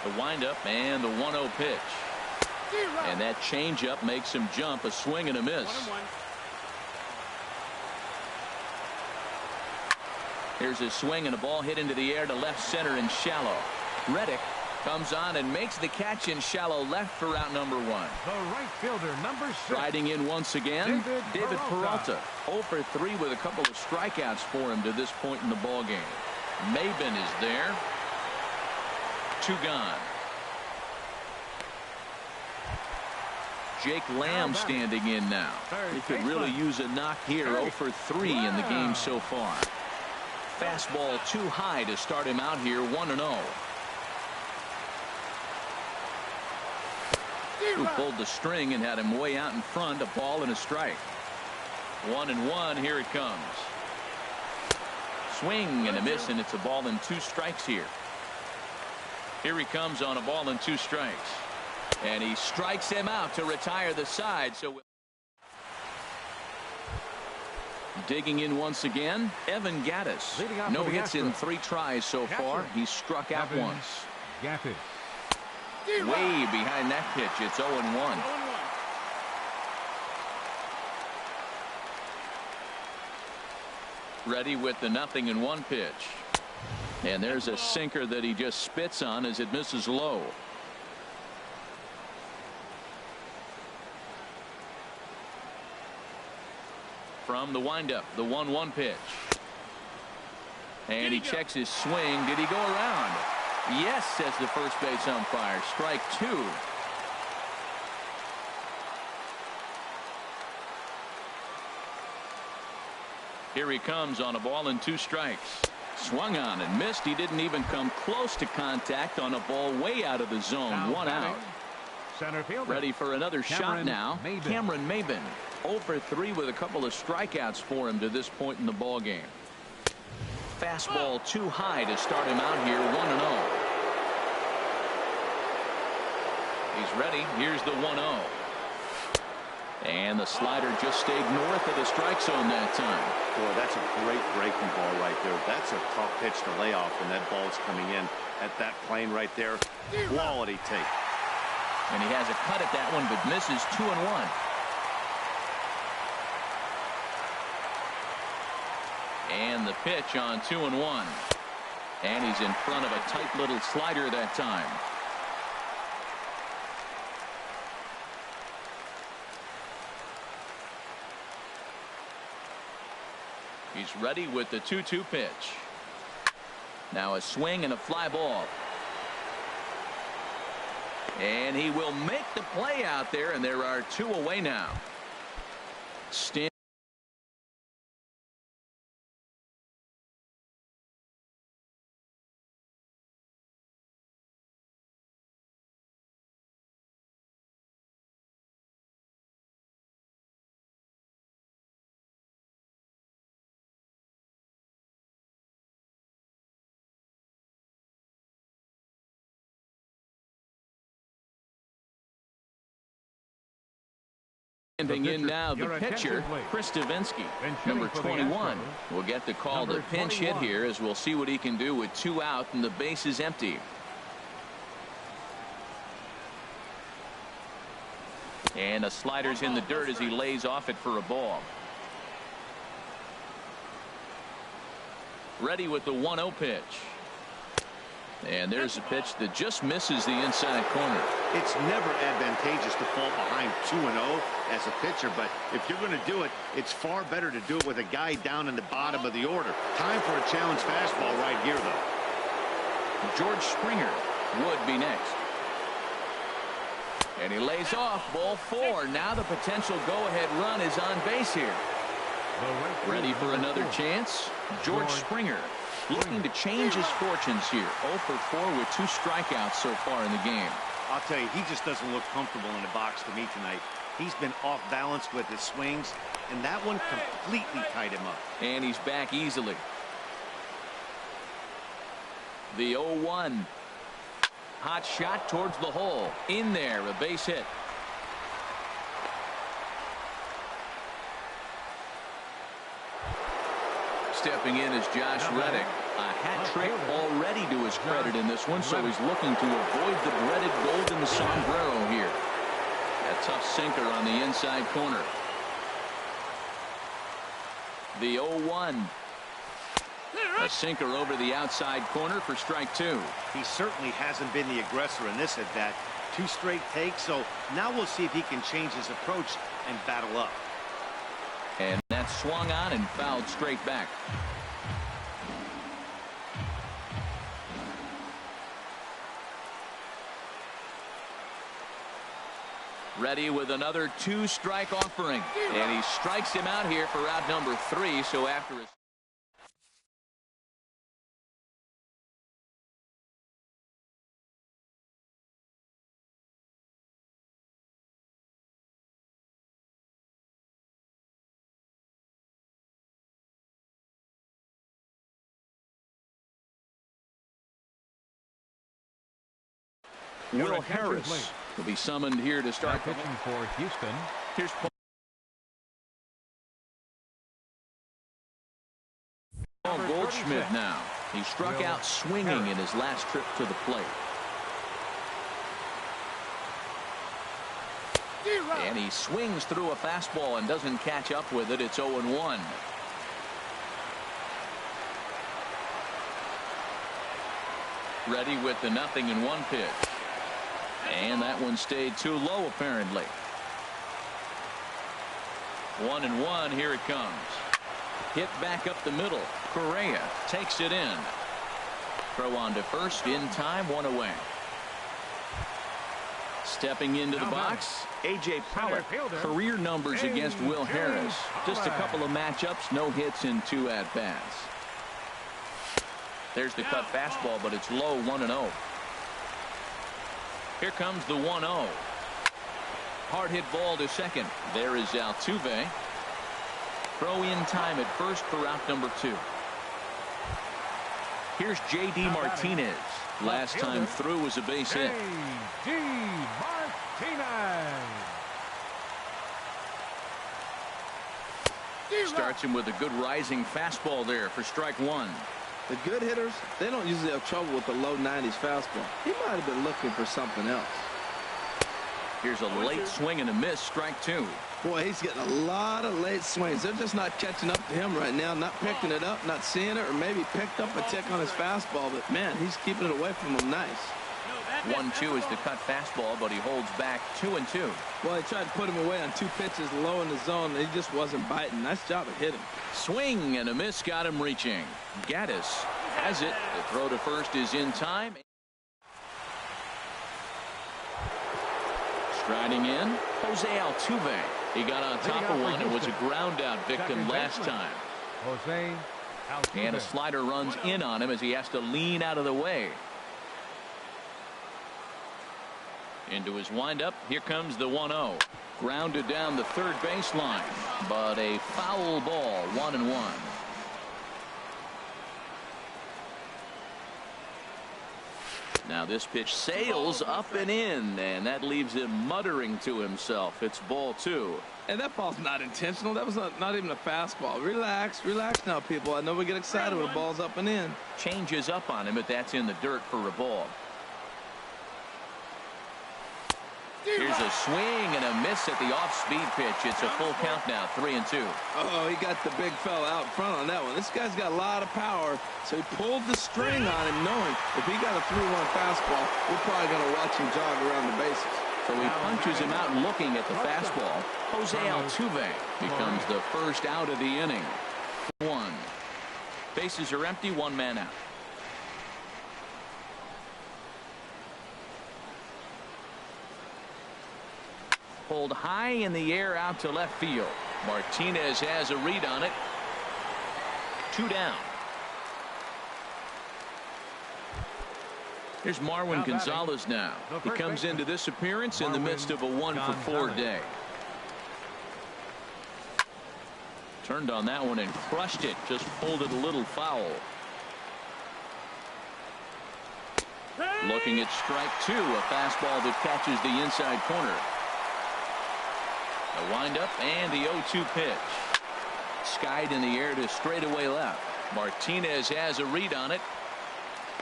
The windup and the 1-0 pitch. And that changeup makes him jump, a swing and a miss. Here's a swing and a ball hit into the air to left center and shallow. Reddick comes on and makes the catch in shallow left for out number 1. The right fielder, number 6. Riding in once again, David Peralta. 0 for 3 with a couple of strikeouts for him to this point in the ball game. Maben is there. 2 gone. Jake Lamb standing in now. He could really use a knock here. 0 for 3 in the game so far. Fastball too high to start him out here, 1-0. Who pulled the string and had him way out in front, a ball and a strike. 1-1, here it comes. Swing and a miss, and it's a ball and 2 strikes here. Here he comes on a ball and 2 strikes. And he strikes him out to retire the side. So digging in once again, Evan Gattis. No hits in 3 tries so far. He's struck out once. Gattis. Way behind that pitch. It's 0-1. Ready with the 0-1 pitch. And there's a sinker that he just spits on as it misses low. From the windup, the 1-1 pitch. And he checks his swing. Did he go around? Yes, says the first base umpire. Strike 2. Here he comes on a ball and 2 strikes. Swung on and missed. He didn't even come close to contact on a ball way out of the zone. 1 out. Center fielder. Ready for another shot now. Cameron Maybin. 0 for 3 with a couple of strikeouts for him to this point in the ball game. Fastball too high to start him out here. 1-0. He's ready. Here's the 1-0. And the slider just stayed north of the strike zone that time. Boy, that's a great breaking ball right there. That's a tough pitch to lay off when that ball's coming in at that plane right there. Quality take. And he has a cut at that one, but misses. 2-1. And the pitch on 2-1. And he's in front of a tight little slider that time. He's ready with the 2-2 pitch. Now a swing and a fly ball. And he will make the play out there, and there are 2 away now. Standing in now, the pitcher, Chris Davinsky, number 21, will get the call to pinch hit here, as we'll see what he can do with 2 out and the base is empty. And a slider's in the dirt as he lays off it for a ball. Ready with the 1-0 pitch. And there's a pitch that just misses the inside corner. It's never advantageous to fall behind 2-0 as a pitcher, but if you're going to do it, it's far better to do it with a guy down in the bottom of the order. Time for a challenge fastball right here, though. George Springer would be next. And he lays off. Ball 4. Now the potential go-ahead run is on base here. Ready for another chance. George Springer looking to change his fortunes here. 0 for 4 with 2 strikeouts so far in the game. I'll tell you, he just doesn't look comfortable in the box to me tonight. He's been off balance with his swings, and that one completely tied him up. And he's back easily. The 0-1. Hot shot towards the hole. In there, a base hit. Stepping in is Josh Reddick. A hat trick already to his credit in this one, so he's looking to avoid the dreaded golden sombrero here. A tough sinker on the inside corner. The 0-1. A sinker over the outside corner for strike 2. He certainly hasn't been the aggressor in this at bat. 2 straight takes, so now we'll see if he can change his approach and battle up. And that swung on and fouled straight back. Ready with another 2-strike offering. And he strikes him out here for out number 3. So after his Will Harris will be summoned here to start. Now pitching for Houston. Here's Paul Goldschmidt now. He struck out swinging in his last trip to the plate. And he swings through a fastball and doesn't catch up with it. It's 0-1. Ready with the 0-1 pitch. And that one stayed too low apparently. 1-1. Here it comes. Hit back up the middle. Correa takes it in. Throw on to first in time. One away. Stepping into the box, A.J. Pollock. Career numbers against Will Harris. Just a couple of matchups, no hits in 2 at-bats. There's the cut fastball, but it's low. 1-0. Here comes the 1-0. Hard hit ball to second. There is Altuve. Throw in time at first for out number 2. Here's J.D. Martinez. Last time through was a base hit. J.D. Martinez. Starts him with a good rising fastball there for strike 1. The good hitters, they don't usually have trouble with the low 90s fastball. He might have been looking for something else. Here's a late swing and a miss. Strike 2. Boy, he's getting a lot of late swings. They're just not catching up to him right now, not picking it up, not seeing it, or maybe picked up a tick on his fastball. But, man, he's keeping it away from him nice. 1-2 is the cut fastball, but he holds back 2-2. Well, he tried to put him away on 2 pitches low in the zone. And he just wasn't biting. Nice job of hitting. Swing and a miss got him reaching. Gaddis has it. The throw to first is in time. Striding in, Jose Altuve. He got on top of one and was a ground out victim last time. Jose Altuve. And a slider runs in on him as he has to lean out of the way. Into his windup. Here comes the 1-0. Grounded down the third baseline, but a foul ball. 1-1. Now this pitch sails up and in, and that leaves him muttering to himself. It's ball 2. And that ball's not intentional. That was not even a fastball. Relax, relax now, people. I know we get excited when the ball's up and in. Changes up on him, but that's in the dirt for a ball. Here's a swing and a miss at the off-speed pitch. It's a full count now. 3-2. Oh, he got the big fella out front on that one. This guy's got a lot of power, so he pulled the string on him, knowing if he got a 3-1 fastball, we're probably going to watch him jog around the bases. So he punches him out looking at the fastball. Jose Altuve becomes the first out of the inning. 1. Bases are empty. 1 man out. Pulled high in the air out to left field. Martinez has a read on it. 2 down. Here's Marwin Gonzalez now. He comes into this appearance in the midst of a 1-for-4 day. Turned on that one and crushed it. Just pulled it a little foul. Looking at strike 2. A fastball that catches the inside corner. The windup and the 0-2 pitch. Skied in the air to straightaway left. Martinez has a read on it.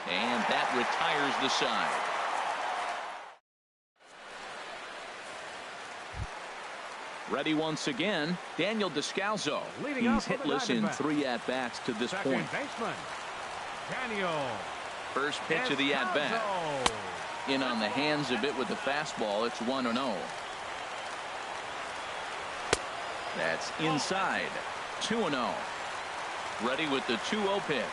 And that retires the side. Ready once again, Daniel Descalso. He's hitless in 3 at-bats to this point. Baseman, Daniel. First pitch of the at-bat. In on the hands a bit with the fastball. It's 1-0. That's inside. 2-0. Ready with the 2-0 pitch.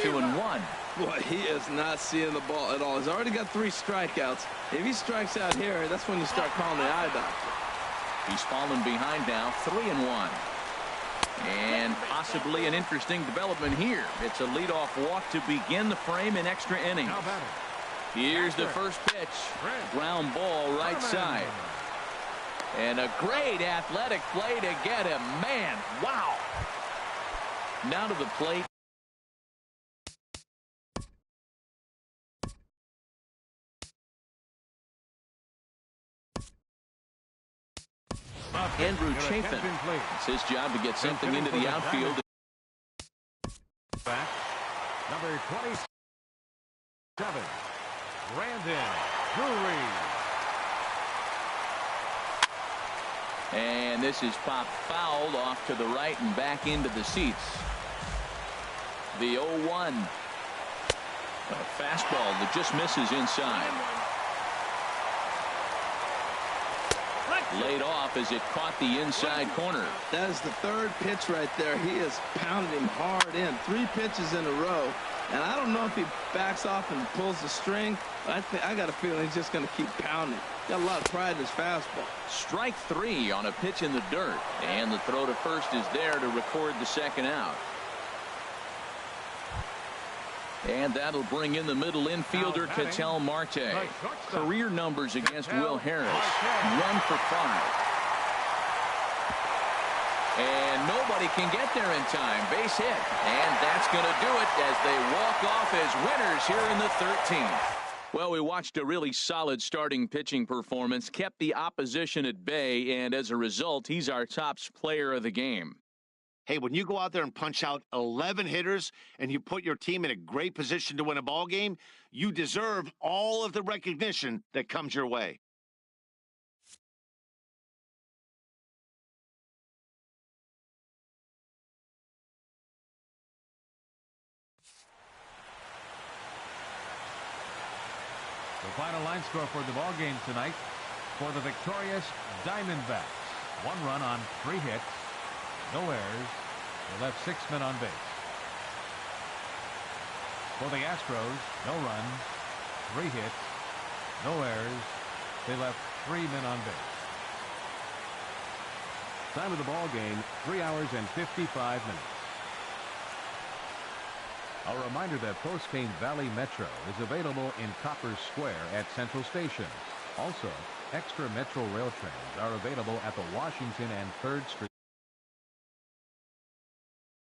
2-1. Boy, he is not seeing the ball at all. He's already got 3 strikeouts. If he strikes out here, that's when you start calling the eye doctor. He's fallen behind now. 3-1. And possibly an interesting development here. It's a leadoff walk to begin the frame in extra innings. Here's the first pitch. Ground ball right side. And a great athletic play to get him. Man, wow. Now to the plate. Andrew Chafin. It's his job to get something into the outfield. Back. Number 27, Brandon Drury. And this is popped fouled off to the right and back into the seats. The 0-1. A fastball that just misses inside. Laid off as it caught the inside corner. That is the third pitch right there. He has pounded him hard in. 3 pitches in a row. And I don't know if he backs off and pulls the string, but I got a feeling he's just going to keep pounding. Got a lot of pride in his fastball. Strike 3 on a pitch in the dirt. And the throw to first is there to record the second out. And that'll bring in the middle infielder, Ketel Marte. Career numbers against Will Harris. 1 for 5. And nobody can get there in time. Base hit. And that's going to do it as they walk off as winners here in the 13th. Well, we watched a really solid starting pitching performance, kept the opposition at bay, and as a result, he's our top player of the game. Hey, when you go out there and punch out 11 hitters and you put your team in a great position to win a ball game, you deserve all of the recognition that comes your way. The final line score for the ball game tonight for the victorious Diamondbacks. 1 run on 3 hits. No errors. They left 6 men on base. For the Astros, no runs, 3 hits, no errors. They left 3 men on base. Time of the ball game, 3 hours and 55 minutes. A reminder that Postcane Valley Metro is available in Copper Square at Central Station. Also, extra Metro rail trains are available at the Washington and 3rd Street.